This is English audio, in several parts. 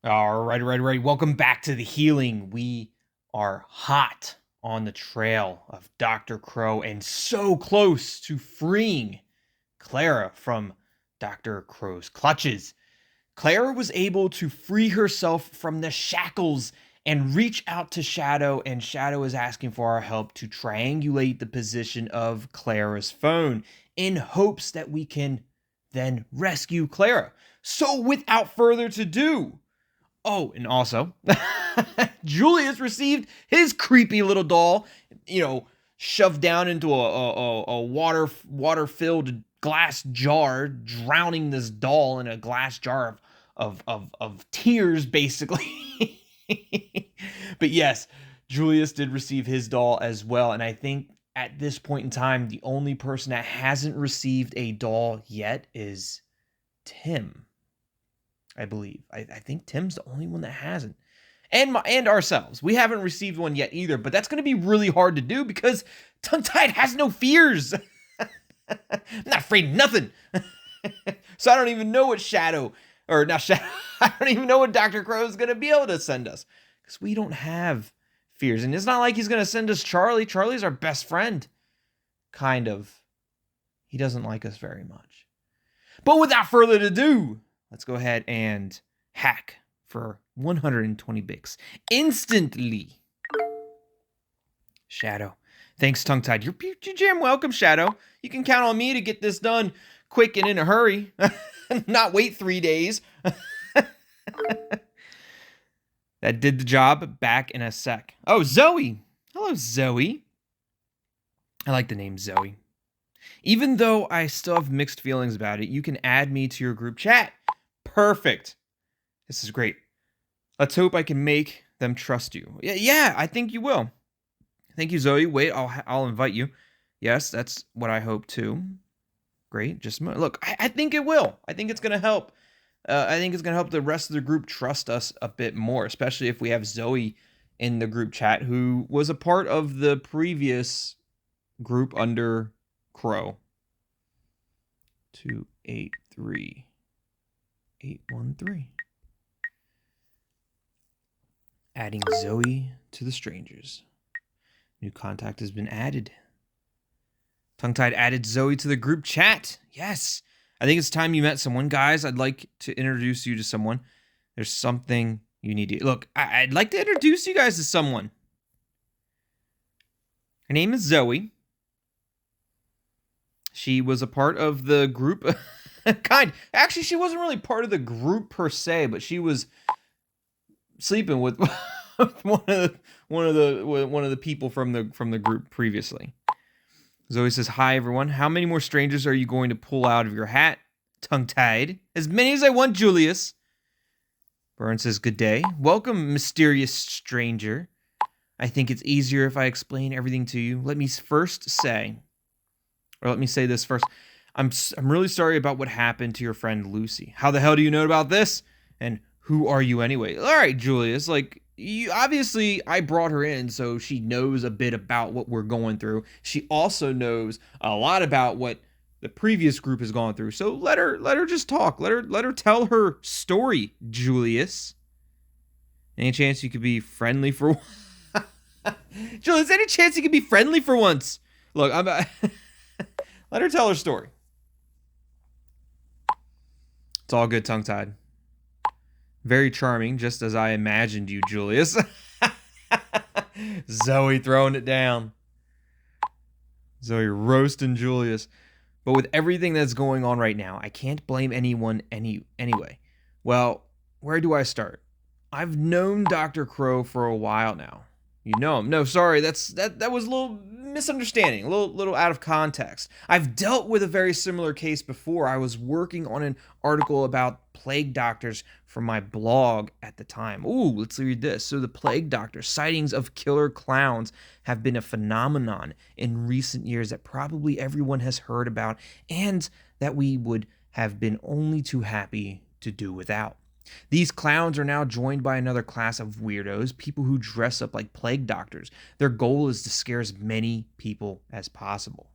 All right. Welcome back to the healing. We are hot on the trail of Dr. Crow and so close to freeing Clara from Dr. Crow's clutches. Clara was able to free herself from the shackles and reach out to Shadow, and Shadow is asking for our help to triangulate the position of Clara's phone in hopes that we can then rescue Clara. So, without further ado, oh, and also, Julius received his creepy little doll, shoved down into a water-filled glass jar, drowning this doll in a glass jar of tears, basically. But yes, Julius did receive his doll as well, and I think at this point in time, the only person that hasn't received a doll yet is Tim. I believe. I think Tim's the only one that hasn't. And ourselves. We haven't received one yet either, but that's going to be really hard to do because Tongue-Tied has no fears. I'm not afraid of nothing. So I don't even know what I don't even know what Dr. Crow is going to be able to send us because we don't have fears. And it's not like he's going to send us Charlie. Charlie's our best friend. Kind of. He doesn't like us very much. But without further ado, let's go ahead and hack for 120 bics instantly. Shadow. Thanks, Tongue-Tied. You're jam welcome, Shadow. You can count on me to get this done quick and in a hurry. Not wait 3 days. That did the job. Back in a sec. Oh, Zoe. Hello, Zoe. I like the name Zoe. Even though I still have mixed feelings about it, you can add me to your group chat. Perfect. This is great. Let's hope I can make them trust you. Yeah, I think you will. Thank you, Zoe. Wait, I'll invite you. Yes, that's what I hope too. Great. Just look, I think it will. I think it's going to help. I think it's going to help the rest of the group trust us a bit more, especially if we have Zoe in the group chat, who was a part of the previous group under Crow. 283813. Adding Zoe to the strangers. New contact has been added. Tongue-Tied added Zoe to the group chat. Yes. I think it's time you met someone. Guys, I'd like to introduce you to someone. There's something you need to... Look, I'd like to introduce you guys to someone. Her name is Zoe. She was a part of the group. Actually, she wasn't really part of the group per se, but she was sleeping with one of the people from the group previously. Zoe says, "Hi everyone. How many more strangers are you going to pull out of your hat?" Tongue-Tied. "As many as I want, Julius." Burn says, "Good day. Welcome, mysterious stranger. I think it's easier if I explain everything to you. Let me say this first. I'm really sorry about what happened to your friend Lucy. How the hell do you know about this? And who are you anyway?" All right, Julius, obviously I brought her in so she knows a bit about what we're going through. She also knows a lot about what the previous group has gone through. So let her just talk. Let her tell her story, Julius. Any chance you could be friendly for Julius, any chance you could be friendly for once? Look, let her tell her story. It's all good, Tongue-Tied. Very charming, just as I imagined you, Julius. Zoe throwing it down. Zoe roasting Julius. But with everything that's going on right now, I can't blame anyone anyway. Well, where do I start? I've known Dr. Crow for a while now. You know him. No, sorry, that was a little misunderstanding, a little out of context. I've dealt with a very similar case before. I was working on an article about plague doctors for my blog at the time. Ooh, let's read this. So the plague doctor sightings of killer clowns have been a phenomenon in recent years that probably everyone has heard about and that we would have been only too happy to do without. These clowns are now joined by another class of weirdos, people who dress up like plague doctors. Their goal is to scare as many people as possible.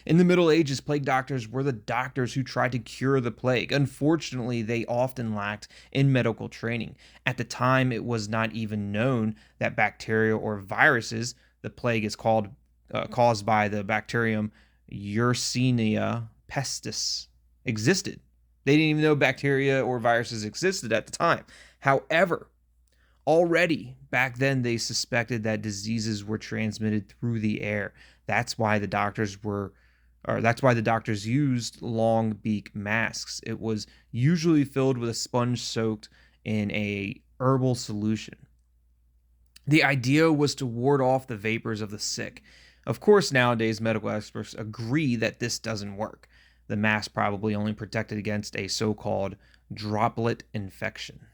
In the Middle Ages, plague doctors were the doctors who tried to cure the plague. Unfortunately, they often lacked in medical training. At the time, it was not even known that bacteria or viruses, the plague is caused by the bacterium Yersinia pestis, existed. They didn't even know bacteria or viruses existed at the time. However, already back then they suspected that diseases were transmitted through the air. That's why the doctors used long beak masks. It was usually filled with a sponge soaked in a herbal solution. The idea was to ward off the vapors of the sick. Of course, nowadays medical experts agree that this doesn't work. The mask probably only protected against a so-called droplet infection.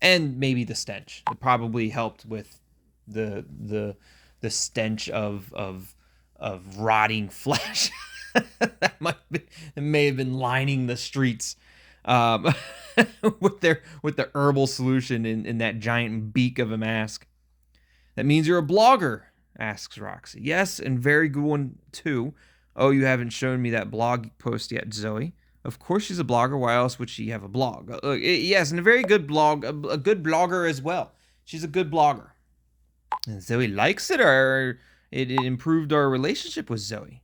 And maybe the stench. It probably helped with the stench of rotting flesh that may have been lining the streets with the herbal solution in that giant beak of a mask. That means you're a blogger, asks Roxy. Yes, and very good one too. Oh, you haven't shown me that blog post yet, Zoe. Of course she's a blogger. Why else would she have a blog? Yes, and a very good blog, a good blogger as well. She's a good blogger. And Zoe likes it, or it improved our relationship with Zoe.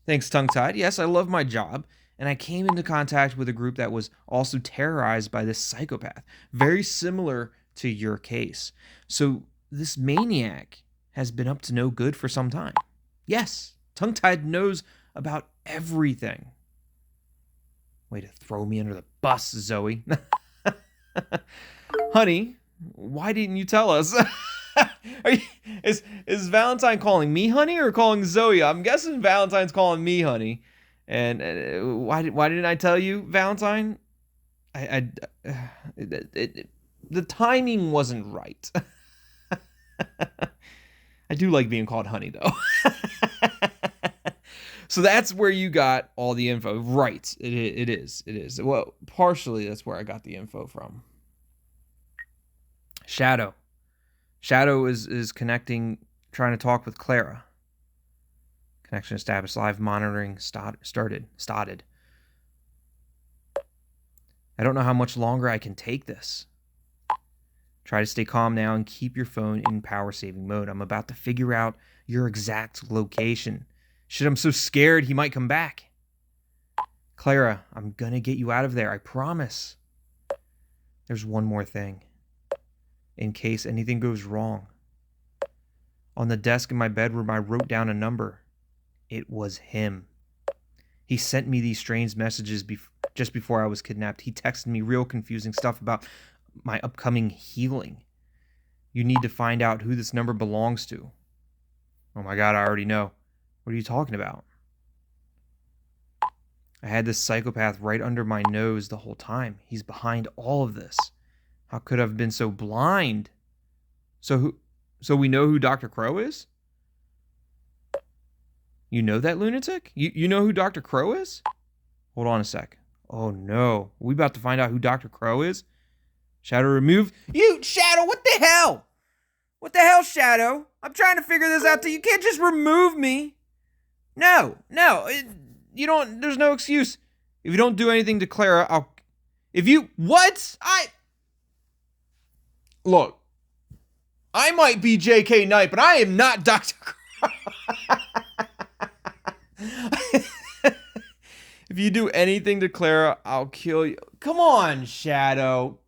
Thanks, tongue-tied. Yes, I love my job. And I came into contact with a group that was also terrorized by this psychopath. Very similar to your case. So this maniac has been up to no good for some time. Yes, tongue-tied knows about everything. Way to throw me under the bus, Zoe. Honey, why didn't you tell us? Is Valentine calling me honey or calling Zoe? I'm guessing Valentine's calling me honey. And why didn't I tell you, Valentine? The timing wasn't right. I do like being called honey, though. So that's where you got all the info. Right. It is. Well, partially that's where I got the info from. Shadow is connecting, trying to talk with Clara. Connection established. Live monitoring started. I don't know how much longer I can take this. Try to stay calm now and keep your phone in power saving mode. I'm about to figure out your exact location. Shit, I'm so scared he might come back. Clara, I'm gonna get you out of there, I promise. There's one more thing. In case anything goes wrong. On the desk in my bedroom, I wrote down a number. It was him. He sent me these strange messages just before I was kidnapped. He texted me real confusing stuff about my upcoming healing. You need to find out who this number belongs to. Oh my God, I already know. What are you talking about? I had this psychopath right under my nose the whole time. He's behind all of this. How could I have been so blind? So we know who Dr. Crow is? You know that lunatic? You know who Dr. Crow is? Hold on a sec. Oh no. Are we about to find out who Dr. Crow is? Shadow remove. You, Shadow, what the hell? What the hell, Shadow? I'm trying to figure this out. You can't just remove me. No. You don't, there's no excuse. If you don't do anything to Clara, what? Look, I might be J.K. Knight, but I am not Dr. Crow. If you do anything to Clara, I'll kill you. Come on, Shadow.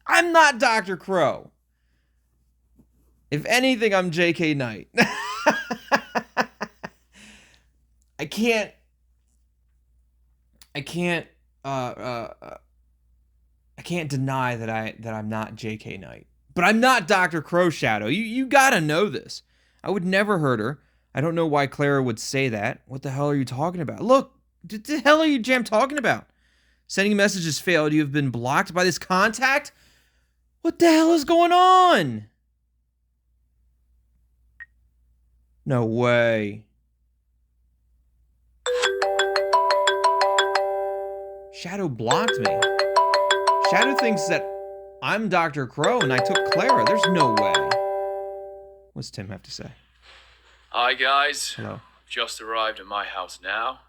I'm not Dr. Crow. If anything, I'm J.K. Knight. I can't deny that I'm not J.K. Knight. But I'm not Dr. Crow, Shadow. You gotta know this. I would never hurt her. I don't know why Clara would say that. What the hell are you talking about? Look, what the hell are you talking about? Sending messages failed. You have been blocked by this contact? What the hell is going on? No way. Shadow blocked me. Shadow thinks that I'm Dr. Crow and I took Clara. There's no way. What's Tim have to say? Hi, guys. Hello. Just arrived at my house now,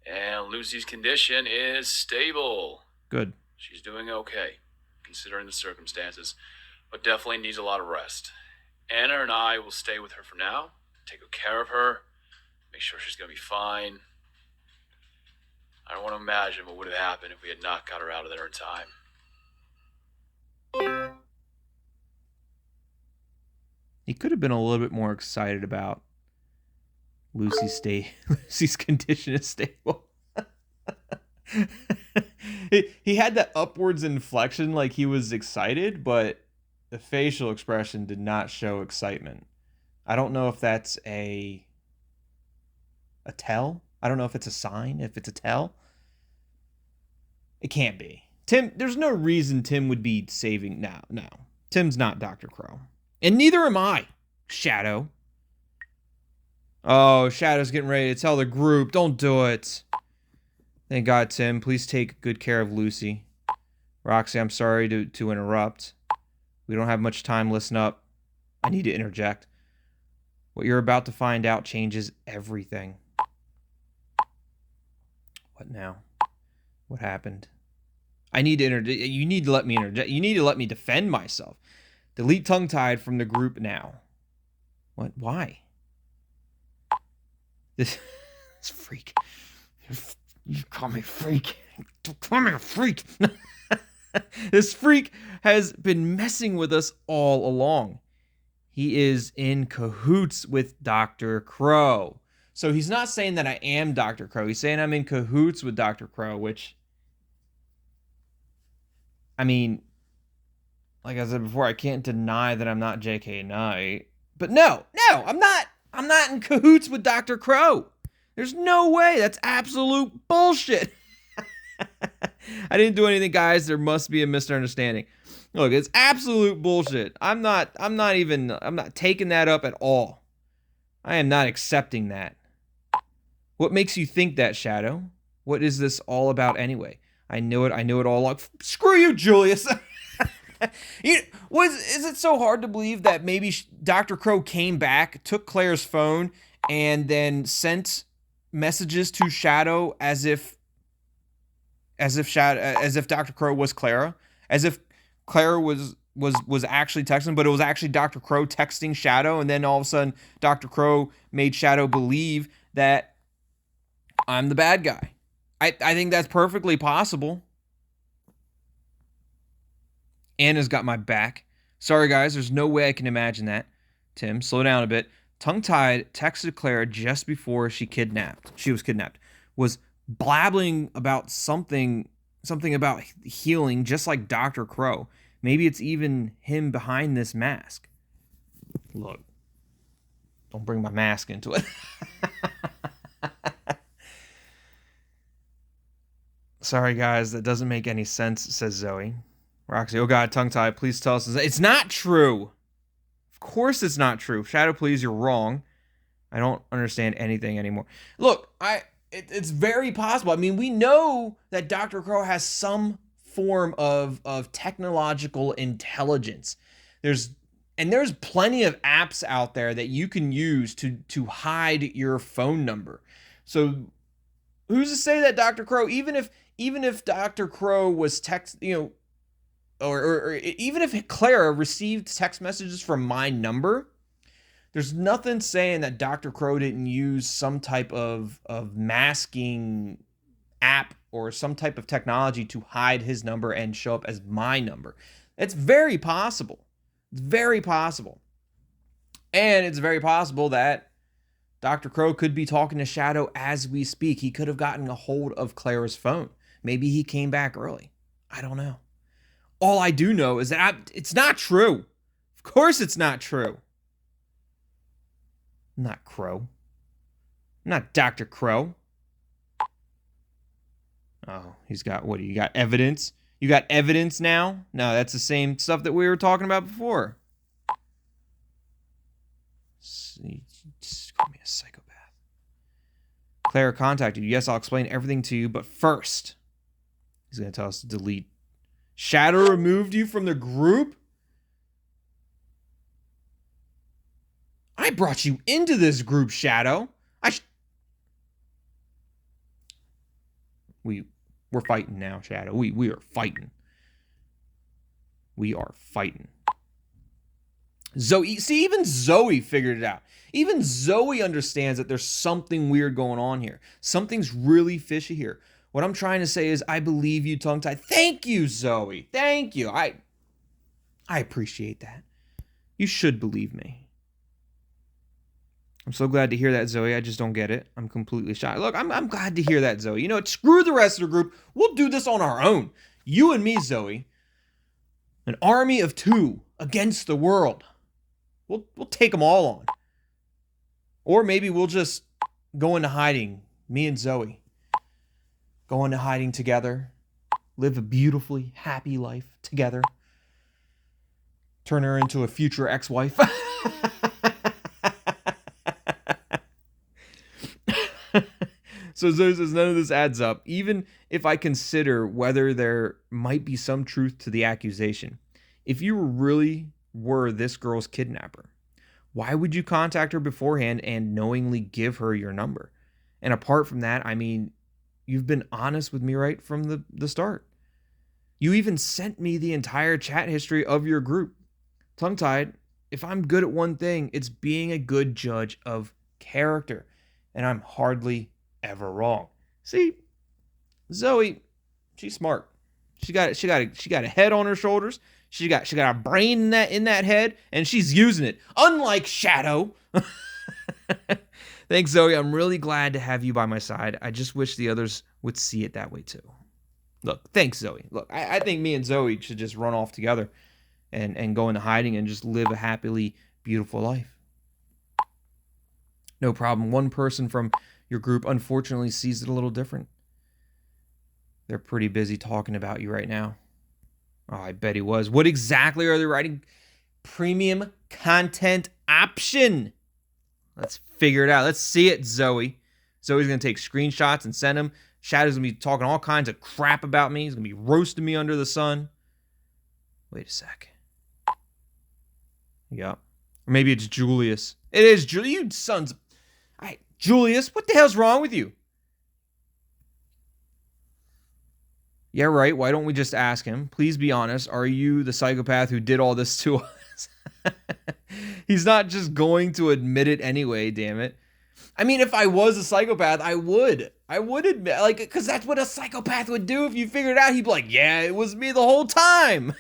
and Lucy's condition is stable. Good. She's doing okay, considering the circumstances, but definitely needs a lot of rest. Anna and I will stay with her for now, take good care of her, make sure she's gonna be fine. I don't want to imagine what would have happened if we had not got her out of there in time. He could have been a little bit more excited about Lucy's condition is stable. he had that upwards inflection like he was excited, but the facial expression did not show excitement. I don't know if that's a tell. I don't know if it's a sign, if it's a tell. It can't be. Tim, there's no reason Tim would be saving now. No. Tim's not Dr. Crow. And neither am I, Shadow. Oh, Shadow's getting ready to tell the group. Don't do it. Thank God, Tim. Please take good care of Lucy. Roxy, I'm sorry to interrupt. We don't have much time. Listen up. I need to interject. What you're about to find out changes everything. What now? What happened? I need to you need to let me interject. You need to let me defend myself. Delete tongue-tied from the group now. What? Why? This freak. You call me freak. Don't call me a freak. This freak has been messing with us all along. He is in cahoots with Dr. Crow. So he's not saying that I am Dr. Crow. He's saying I'm in cahoots with Dr. Crow, which, I mean, like I said before, I can't deny that I'm not J.K. Knight. But no, I'm not in cahoots with Dr. Crow. There's no way. That's absolute bullshit. I didn't do anything, guys. There must be a misunderstanding. Look, it's absolute bullshit. I'm not taking that up at all. I am not accepting that. What makes you think that, Shadow? What is this all about anyway? I knew it all along. Screw you, Julius. Is it so hard to believe that maybe Dr. Crow came back, took Claire's phone, and then sent messages to Shadow as if Dr. Crow was Clara, as if Clara was actually texting, but it was actually Dr. Crow texting Shadow, and then all of a sudden Dr. Crow made Shadow believe that I'm the bad guy. I think that's perfectly possible. Anna's got my back. Sorry, guys, there's no way I can imagine that. Tim, slow down a bit. Tongue-tied texted Clara just before she was kidnapped. Was blabbling about something about healing, just like Dr. Crow. Maybe it's even him behind this mask. Look, don't bring my mask into it. Sorry, guys, that doesn't make any sense, says Zoe. Roxy, oh God, tongue-tied, please tell us. It's not true. Of course it's not true. Shadow, please, you're wrong. I don't understand anything anymore. Look, it's very possible. I mean, we know that Dr. Crow has some form of technological intelligence. There's plenty of apps out there that you can use to hide your phone number. So who's to say that Dr. Crow, even if Dr. Crow was or even if Clara received text messages from my number, there's nothing saying that Dr. Crow didn't use some type of masking app or some type of technology to hide his number and show up as my number. It's very possible. It's very possible. And it's very possible that Dr. Crow could be talking to Shadow as we speak. He could have gotten a hold of Clara's phone. Maybe he came back early. I don't know. All I do know is that it's not true. Of course it's not true. I'm not Crow. I'm not Dr. Crow. Oh, he's got, what, you got evidence? You got evidence now? No, that's the same stuff that we were talking about before. Just call me a psychopath. Clara contacted you. Yes, I'll explain everything to you, but first, he's going to tell us to delete. Shadow removed you from the group? I I brought you into this group, Shadow. We're fighting now, Shadow. We are fighting. We are fighting. Zoe, see, even Zoe figured it out. Even Zoe understands that there's something weird going on here. Something's really fishy here. What I'm trying to say is, I believe you, tongue-tied. Thank you, Zoe. Thank you. I appreciate that. You should believe me. I'm so glad to hear that, Zoe. I just don't get it. I'm completely shocked. Look, I'm glad to hear that, Zoe. You know what? Screw the rest of the group. We'll do this on our own. You and me, Zoe. An army of two against the world. We'll take them all on. Or maybe we'll just go into hiding. Me and Zoe. Go into hiding together. Live a beautifully happy life together. Turn her into a future ex-wife. So Zoe says, none of this adds up. Even if I consider whether there might be some truth to the accusation. If you really were this girl's kidnapper, why would you contact her beforehand and knowingly give her your number? And apart from that, I mean, you've been honest with me right from the start. You even sent me the entire chat history of your group. Tongue-tied, if I'm good at one thing, it's being a good judge of character. And I'm hardly ever wrong. See, Zoe, she's smart. She got a head on her shoulders. She got a brain in that head, and she's using it. Unlike Shadow. Thanks, Zoe. I'm really glad to have you by my side. I just wish the others would see it that way too. Look, thanks, Zoe. Look, I think me and Zoe should just run off together and go into hiding and just live a happily beautiful life. No problem. One person from your group unfortunately sees it a little different. They're pretty busy talking about you right now. Oh, I bet he was. What exactly are they writing? Premium content option. Let's figure it out. Let's see it, Zoe. Zoe's going to take screenshots and send them. Shadow's going to be talking all kinds of crap about me. He's going to be roasting me under the sun. Wait a sec. Yep. Or maybe it's Julius. It is Julius. You sons of... Julius, what the hell's wrong with you? Yeah, right. Why don't we just ask him? Please be honest. Are you the psychopath who did all this to us? He's not just going to admit it anyway, damn it. I mean, if I was a psychopath, I would admit, like, because that's what a psychopath would do if you figured it out. He'd be like, yeah, it was me the whole time.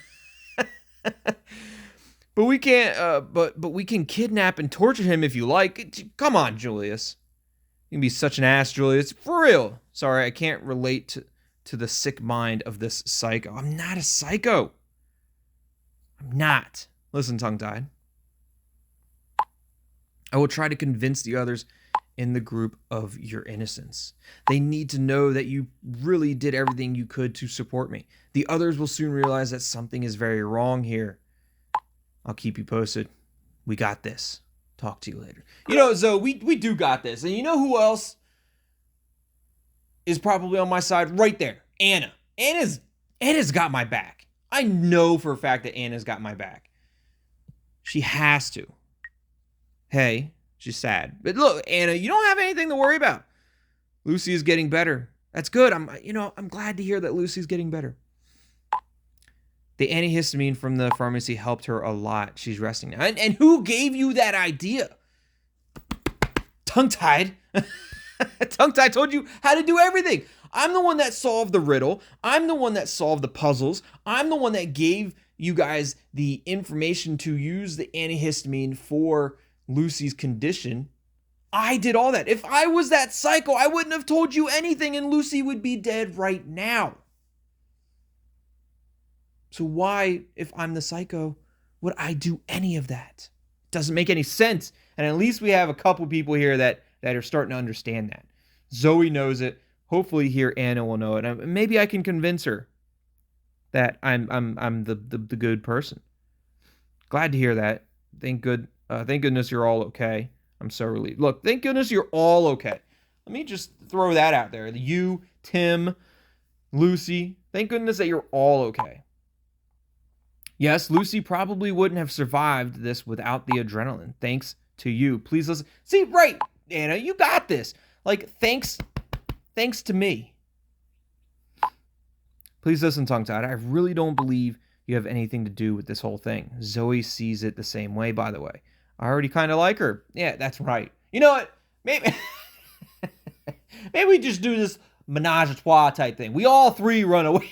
But we can't, but we can kidnap and torture him if you like. Come on, Julius. You can be such an ass, Julius. For real. Sorry, I can't relate to the sick mind of this psycho. I'm not a psycho. I'm not. Listen, tongue-tied. I will try to convince the others in the group of your innocence. They need to know that you really did everything you could to support me. The others will soon realize that something is very wrong here. I'll keep you posted. We got this. Talk to you later. You know, Zoe, we do got this. And you know who else is probably on my side? Right there. Anna. Anna's got my back. I know for a fact that Anna's got my back. She has to. Hey, she's sad. But look, Anna, you don't have anything to worry about. Lucy is getting better. That's good. I'm glad to hear that Lucy's getting better. The antihistamine from the pharmacy helped her a lot. She's resting now. And who gave you that idea? Tongue-tied. Tongue-tied told you how to do everything. I'm the one that solved the riddle. I'm the one that solved the puzzles. I'm the one that gave you guys the information to use the antihistamine for Lucy's condition. I did all that. If I was that psycho, I wouldn't have told you anything and Lucy would be dead right now. So why, if I'm the psycho, would I do any of that? It doesn't make any sense. And at least we have a couple people here that are starting to understand that. Zoe knows it. Hopefully here Anna will know it. And maybe I can convince her that I'm the good person. Glad to hear that. Thank goodness you're all okay. I'm so relieved. Look, thank goodness you're all okay. Let me just throw that out there. You, Tim, Lucy, thank goodness that you're all okay. Yes, Lucy probably wouldn't have survived this without the adrenaline. Thanks to you. Please listen. See, right, Anna, you got this. Like, thanks to me. Please listen, tongue-tied. I really don't believe you have anything to do with this whole thing. Zoe sees it the same way, by the way. I already kind of like her. Yeah, that's right. You know what? Maybe we just do this menage a trois type thing. We all three run away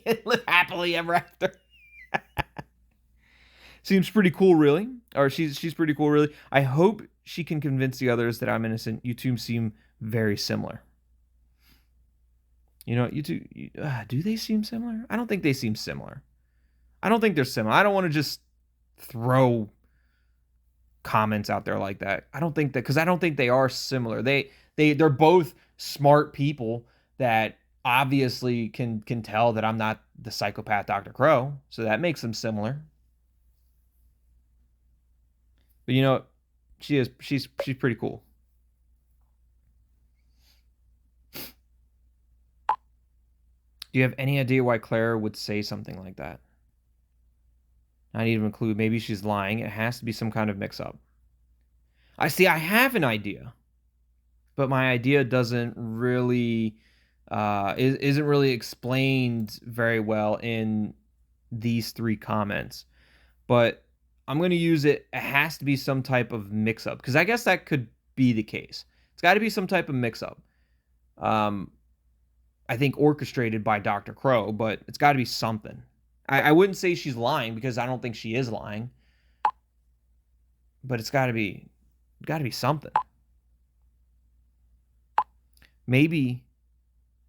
and live happily ever after. Seems pretty cool, really. Or she's pretty cool, really. I hope she can convince the others that I'm innocent. You two seem very similar. You know, you two, do they seem similar? I don't think they seem similar. I don't think they're similar. I don't want to just throw comments out there like that. I don't think that, because I don't think they are similar. They're both smart people that obviously can tell that I'm not the psychopath Dr. Crow. So that makes them similar. But you know, she's pretty cool. Do you have any idea why Clara would say something like that? I need to include, maybe she's lying. It has to be some kind of mix-up. I have an idea, but my idea doesn't really, isn't really explained very well in these 3 comments. But I'm going to use it. It has to be some type of mix-up, because I guess that could be the case. It's got to be some type of mix-up. I think orchestrated by Dr. Crow, but it's got to be something. I wouldn't say she's lying, because I don't think she is lying. But it's got to be something. Maybe,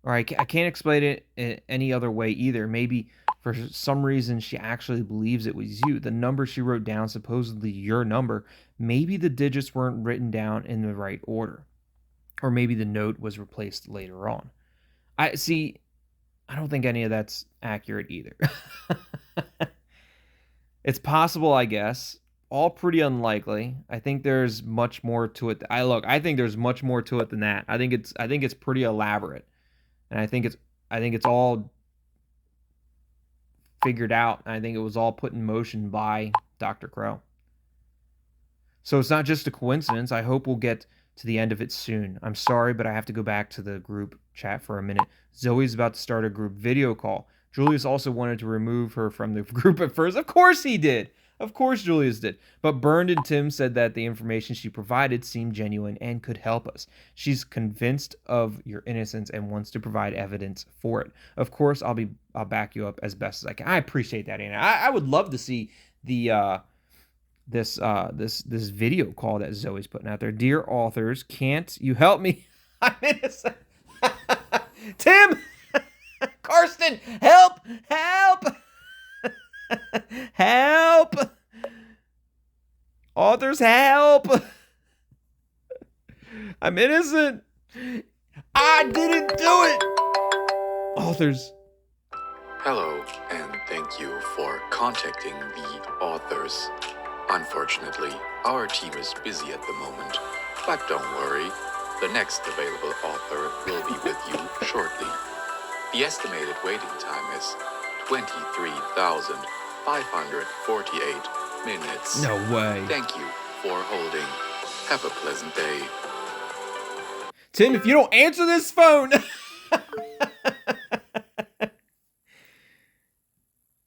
or I can't explain it in any other way either. Maybe for some reason she actually believes it was you. The number she wrote down, supposedly your number, maybe the digits weren't written down in the right order. Or maybe the note was replaced later on. I don't think any of that's accurate either. It's possible, I guess. All pretty unlikely. I think there's much more to it. I think there's much more to it than that. I think it's pretty elaborate. And I think it's all figured out. I think it was all put in motion by Dr. Crow. So it's not just a coincidence. I hope we'll get to the end of it soon. I'm sorry, but I have to go back to the group chat for a minute. Zoe's about to start a group video call. Julius also wanted to remove her from the group at first. Of course he did. Of course Julius did. But Bernd and Tim said that the information she provided seemed genuine and could help us. She's convinced of your innocence and wants to provide evidence for it. Of course, I'll back you up as best as I can. I appreciate that, Anna. I would love to see the this video call that Zoe's putting out there. Dear authors, can't you help me? I'm innocent. Tim! Carsten! Help! Help! Authors, help! I'm innocent. I didn't do it. Authors. Hello, and thank you for contacting the authors. Unfortunately, our team is busy at the moment, but don't worry, the next available author will be with you shortly. The estimated waiting time is 23,548 minutes. No way. Thank you for holding. Have a pleasant day. Tim, if you don't answer this phone...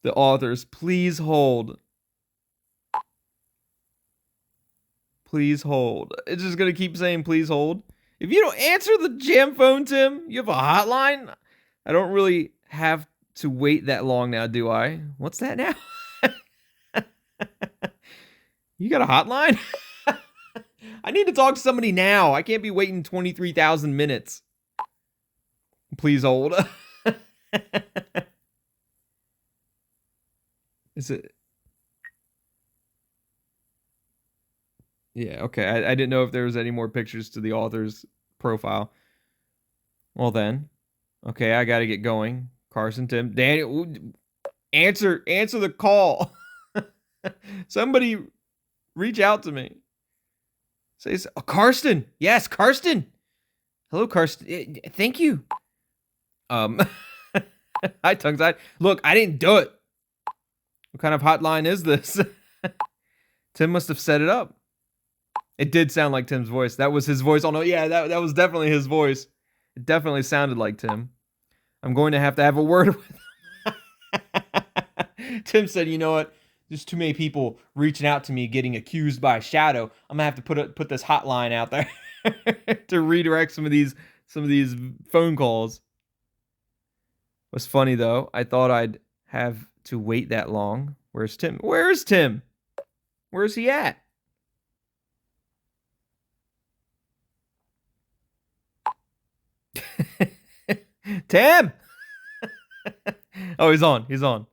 The authors, please hold. Please hold. It's just going to keep saying, please hold. If you don't answer the jam phone, Tim, you have a hotline? I don't really have to wait that long now, do I? What's that now? You got a hotline? I need to talk to somebody now. I can't be waiting 23,000 minutes. Please hold. Is it? Yeah, okay. I didn't know if there was any more pictures to the author's profile. Well then. Okay, I gotta get going. Carsten, Tim, Daniel, answer the call. Somebody reach out to me. Say, oh, Carsten. Yes, Carsten. Hello, Carsten. Thank you. Hi, tongue-tied. Look, I didn't do it. What kind of hotline is this? Tim must have set it up. It did sound like Tim's voice. That was his voice. Oh no, yeah, that was definitely his voice. It definitely sounded like Tim. I'm going to have a word with him. Tim said, you know what? There's too many people reaching out to me getting accused by Shadow. I'm gonna have to put this hotline out there to redirect some of these phone calls. What's funny though, I thought I'd have to wait that long. Where's Tim? Where's Tim? Where's he at? Tim! Oh, he's on. He's on.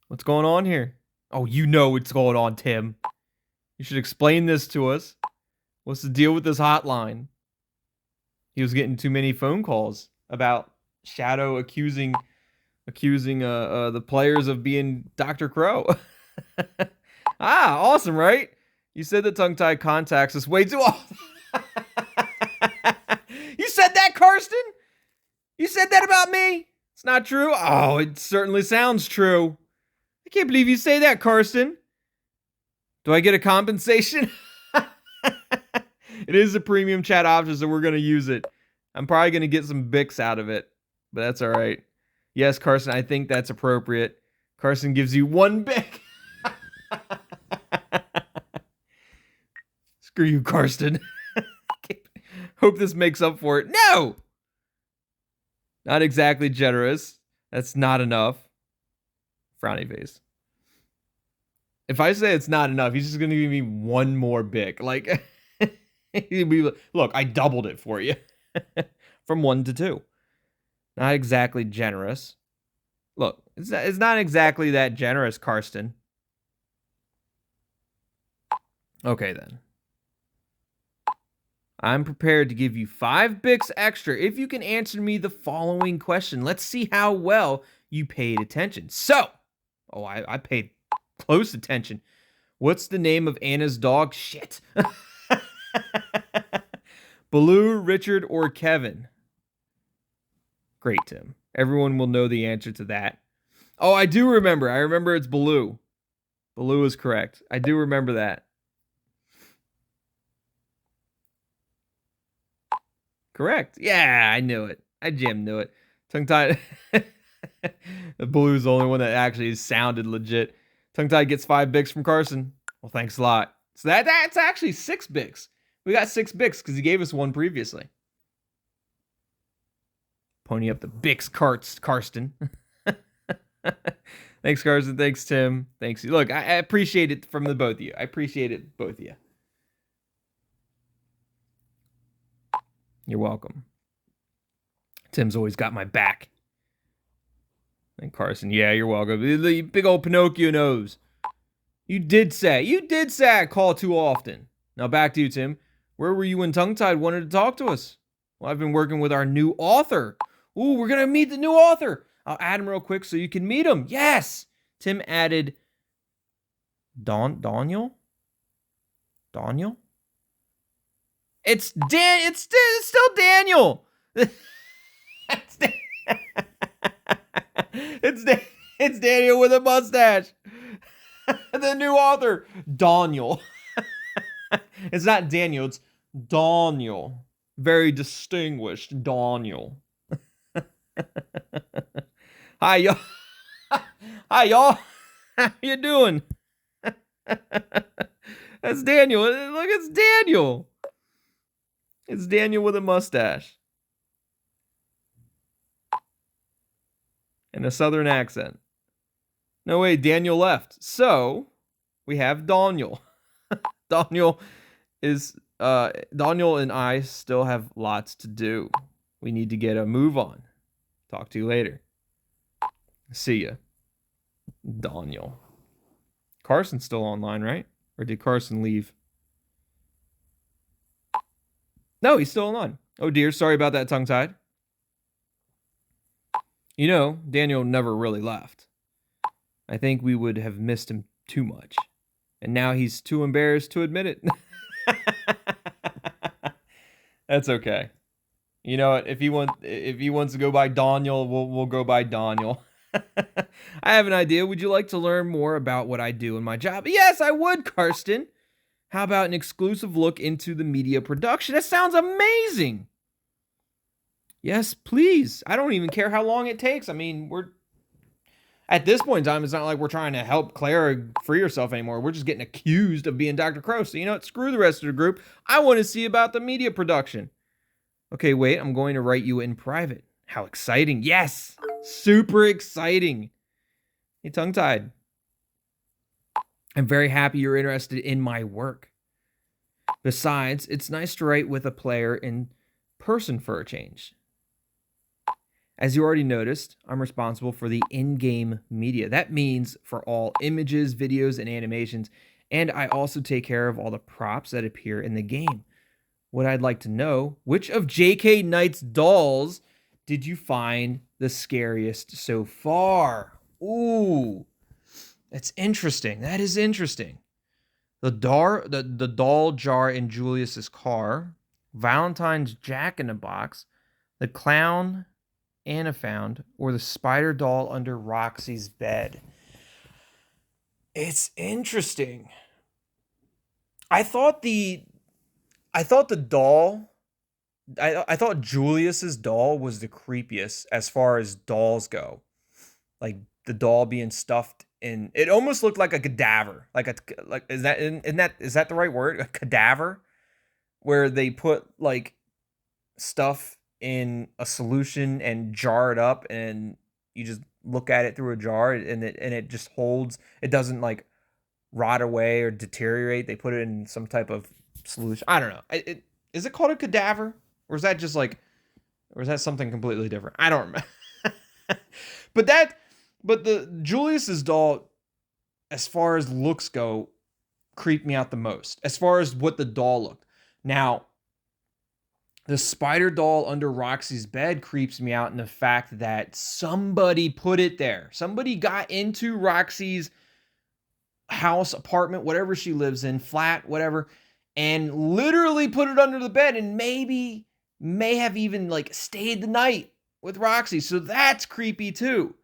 What's going on here? Oh, you know what's going on, Tim. You should explain this to us. What's the deal with this hotline? He was getting too many phone calls about Shadow accusing the players of being Dr. Crow. Ah, awesome, right? You said the tongue-tied contacts us way too often. You said that, Carsten? You said that about me? It's not true? Oh, it certainly sounds true. I can't believe you say that, Carsten. Do I get a compensation? It is a premium chat option, so we're going to use it. I'm probably going to get some Bix out of it, but that's all right. Yes, Carsten, I think that's appropriate. Carsten gives you 1 Bic. Screw you, Carsten. Hope this makes up for it. No! Not exactly generous. That's not enough. Frowny face. If I say it's not enough, he's just going to give me 1 more Bic. Like, look, I doubled it for you. From 1 to 2. Not exactly generous. Look, it's not exactly that generous, Carsten. Okay, then. I'm prepared to give you 5 Bics extra if you can answer me the following question. Let's see how well you paid attention. So, I paid close attention. What's the name of Anna's dog? Shit. Baloo, Richard, or Kevin? Great, Tim. Everyone will know the answer to that. Oh, I do remember. I remember it's Baloo. Baloo is correct. I do remember that. Correct. Yeah, I knew it. I jammed knew it. Tongue-tied. Baloo's the only one that actually sounded legit. Tongue-tied gets 5 Bics from Carsten. Well, thanks a lot. So that's actually 6 Bics. We got 6 Bics because he gave us 1 previously. Pony up the Bics carts, Carsten. Thanks, Carsten. Thanks, Tim. Thanks. Look, I appreciate it from the both of you. I appreciate it, both of you. You're welcome. Tim's always got my back. And Carsten, yeah, you're welcome. The big old Pinocchio nose. You did say I call too often. Now back to you, Tim. Where were you when Tongue-Tied wanted to talk to us? Well, I've been working with our new author. Ooh, we're going to meet the new author. I'll add him real quick so you can meet him. Yes. Tim added Daniel? Daniel? It's still Daniel. It's Daniel with a mustache. The new author, Daniel. It's not Daniel, it's Daniel. Very distinguished Daniel. Hi, y'all. Hi, y'all. How you doing? That's Daniel. Look, it's Daniel. It's Daniel with a mustache. And a southern accent. No way, Daniel left. So, we have Daniel. Daniel and I still have lots to do. We need to get a move on. Talk to you later. See ya. Daniel. Carson's still online, right? Or did Carsten leave? No, he's still online. Oh dear, sorry about that, Tongue-Tied. You know, Daniel never really left. I think we would have missed him too much. And now he's too embarrassed to admit it. That's okay. You know what? If he wants to go by Daniel, we'll go by Daniel. I have an idea. Would you like to learn more about what I do in my job? Yes, I would, Carsten. How about an exclusive look into the media production? That sounds amazing. Yes, please. I don't even care how long it takes. I mean, we're at this point in time, it's not like we're trying to help Clara free herself anymore. We're just getting accused of being Dr. Crow. So, you know what? Screw the rest of the group. I want to see about the media production. Okay, wait. I'm going to write you in private. How exciting. Yes. Super exciting. Hey, tongue-tied. I'm very happy you're interested in my work. Besides, it's nice to write with a player in person for a change. As you already noticed, I'm responsible for the in-game media. That means for all images, videos, and animations, and I also take care of all the props that appear in the game. What I'd like to know, which of J.K. Knight's dolls did you find the scariest so far? Ooh, that's interesting. That is interesting. The doll jar in Julius's car, Valentine's Jack-in-the-Box, the clown Anna found, or the spider doll under Roxy's bed. It's interesting. I thought Julius's doll was the creepiest as far as dolls go. Like the doll being stuffed in, it almost looked like a cadaver. Is that the right word? A cadaver? Where they put like stuff in a solution and jar it up, and you just look at it through a jar, and it just holds. It doesn't like rot away or deteriorate. They put it in some type of solution. I don't know. Is it called a cadaver, or is that just like, or is that something completely different? I don't remember. but the Julius's doll, as far as looks go, creeped me out the most. As far as what the doll looked. Now, the spider doll under Roxy's bed creeps me out in the fact that somebody put it there. Somebody got into Roxy's house, apartment, whatever she lives in, flat, whatever, and literally put it under the bed, and may have even like stayed the night with Roxy. So that's creepy too.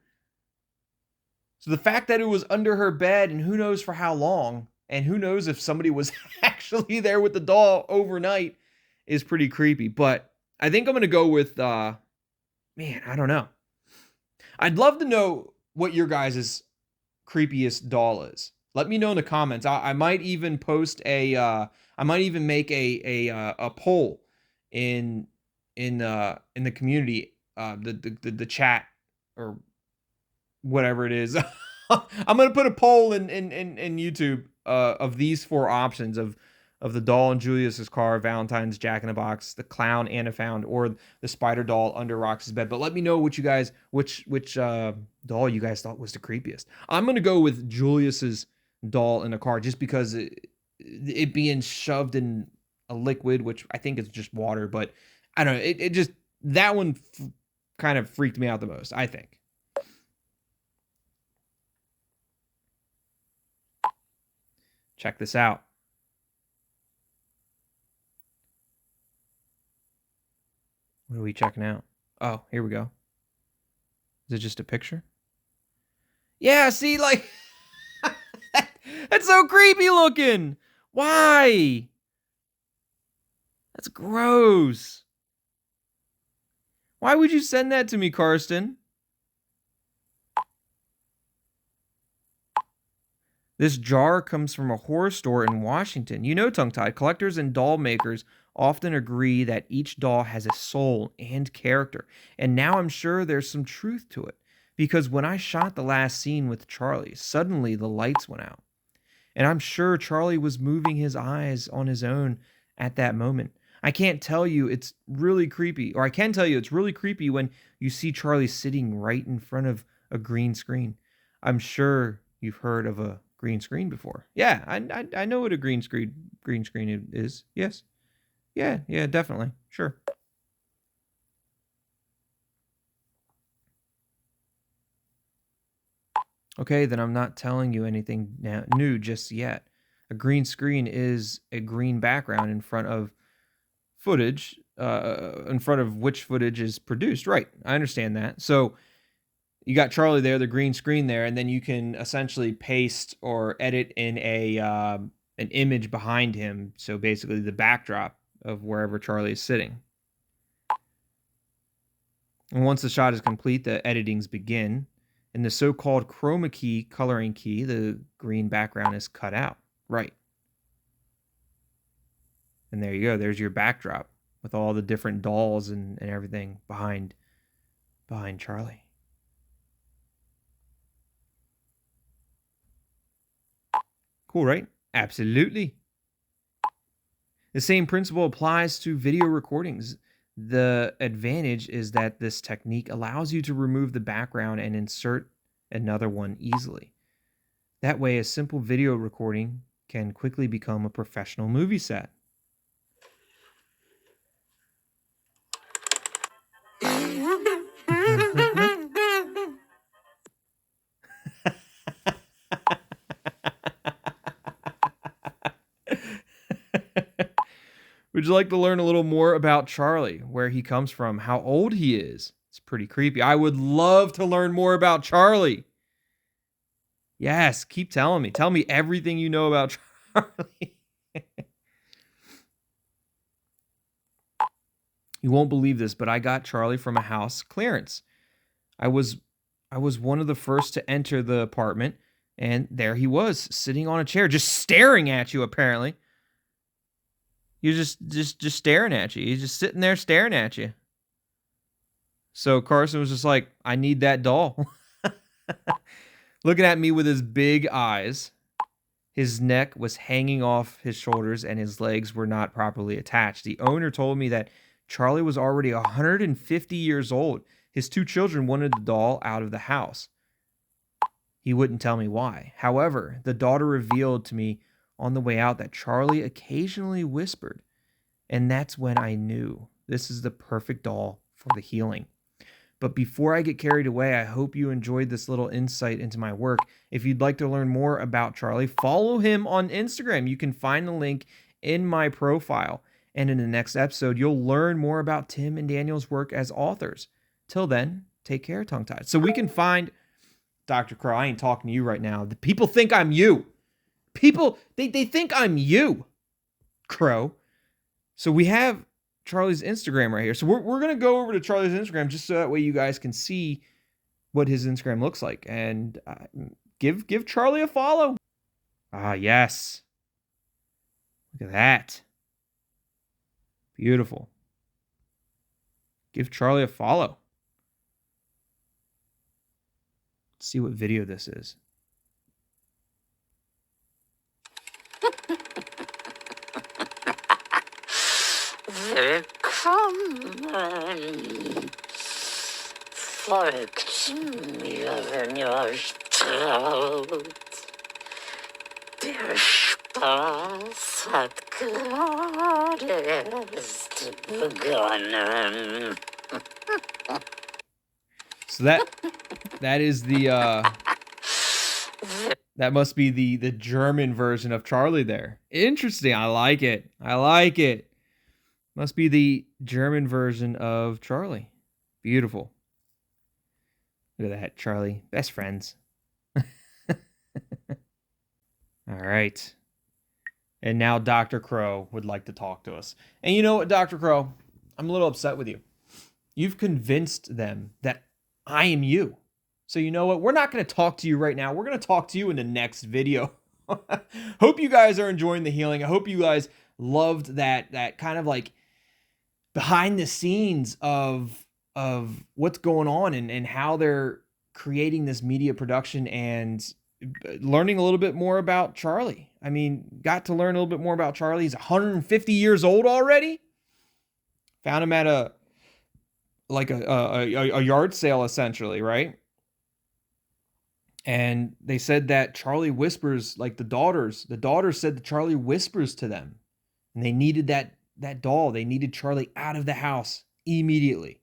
So the fact that it was under her bed, and who knows for how long, and who knows if somebody was actually there with the doll overnight, is pretty creepy. But I think I'm going to go with, I don't know. I'd love to know what your guys' creepiest doll is. Let me know in the comments. I might even post I might even make a poll in the community, the chat, or whatever it is. I'm going to put a poll in YouTube of these four options of the doll in Julius's car, Valentine's Jack-in-the-Box, the clown Anna found, or the spider doll under Roxy's bed. But let me know which doll you guys thought was the creepiest. I'm gonna go with Julius's doll in the car, just because it being shoved in a liquid, which I think is just water. But I don't know. It just, that one kind of freaked me out the most, I think. Check this out. What are we checking out? Oh, here we go. Is it just a picture? Yeah, see, like, that's so creepy looking. Why? That's gross. Why would you send that to me, Carsten? This jar comes from a horror store in Washington. You know, tongue-tied, collectors and doll makers often agree that each doll has a soul and character. And now I'm sure there's some truth to it. Because when I shot the last scene with Charlie, suddenly the lights went out. And I'm sure Charlie was moving his eyes on his own at that moment. I can't tell you it's really creepy, or I can tell you it's really creepy when you see Charlie sitting right in front of a green screen. I'm sure you've heard of a green screen before. Yeah, I know what a green screen is. Yes. Yeah, definitely. Sure. Okay, then I'm not telling you anything new just yet. A green screen is a green background in front of footage, in front of which footage is produced. Right, I understand that. So you got Charlie there, the green screen there, and then you can essentially paste or edit in an image behind him. So basically the backdrop of wherever Charlie is sitting. And once the shot is complete, the editings begin. And the so-called chroma key, coloring key, the green background is cut out. Right. And there you go. There's your backdrop with all the different dolls and everything behind Charlie. Cool, right? Absolutely. The same principle applies to video recordings. The advantage is that this technique allows you to remove the background and insert another one easily. That way, a simple video recording can quickly become a professional movie set. Would you like to learn a little more about Charlie, where he comes from, how old he is? It's pretty creepy. I would love to learn more about Charlie. Yes, keep telling me. Tell me everything you know about Charlie. You won't believe this, but I got Charlie from a house clearance. I was one of the first to enter the apartment, and there he was, sitting on a chair, just staring at you, apparently. You're just staring at you. He's just sitting there staring at you. So Carsten was just like, I need that doll. Looking at me with his big eyes. His neck was hanging off his shoulders and his legs were not properly attached. The owner told me that Charlie was already 150 years old. His 2 children wanted the doll out of the house. He wouldn't tell me why. However, the daughter revealed to me on the way out that Charlie occasionally whispered, and that's when I knew this is the perfect doll for the healing. But before I get carried away, I hope you enjoyed this little insight into my work. If you'd like to learn more about Charlie, follow him on Instagram. You can find the link in my profile. And in the next episode, you'll learn more about Tim and Daniel's work as authors. Till then, take care, tongue-tied. So we can find Dr. Crow. I ain't talking to you right now. The people think I'm you. People, they think I'm you, Crow. So we have Charlie's Instagram right here. So we're going to go over to Charlie's Instagram just so that way you guys can see what his Instagram looks like. And give Charlie a follow. Ah, yes. Look at that. Beautiful. Give Charlie a follow. Let's see what video this is. Willkommen. Folgt mir, wenn ihr euch traut. Der Spaß hat gerade erst begonnen. So that is the that must be the German version of Charlie there. Interesting. I like it. I like it. Must be the German version of Charlie. Beautiful. Look at that, Charlie. Best friends. All right. And now Dr. Crow would like to talk to us. And you know what, Dr. Crow? I'm a little upset with you. You've convinced them that I am you. So you know what? We're not going to talk to you right now. We're going to talk to you in the next video. Hope you guys are enjoying the healing. I hope you guys loved that kind of like behind the scenes of what's going on and how they're creating this media production and learning a little bit more about Charlie. I mean, got to learn a little bit more about Charlie. He's 150 years old already. Found him at a yard sale, essentially, right? And they said that Charlie whispers, like the daughters said that Charlie whispers to them. And they needed that doll. They needed Charlie out of the house immediately.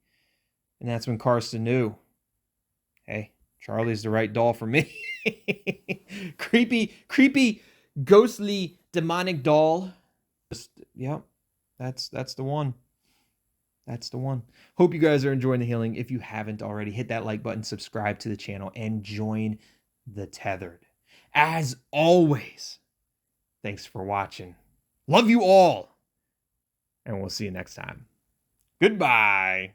And that's when Carsten knew, hey, Charlie's the right doll for me. creepy, ghostly, demonic doll. Just, yeah, that's the one. That's the one. Hope you guys are enjoying the healing. If you haven't already, hit that like button, subscribe to the channel, and join the Tethered. As always, thanks for watching. Love you all. And we'll see you next time. Goodbye.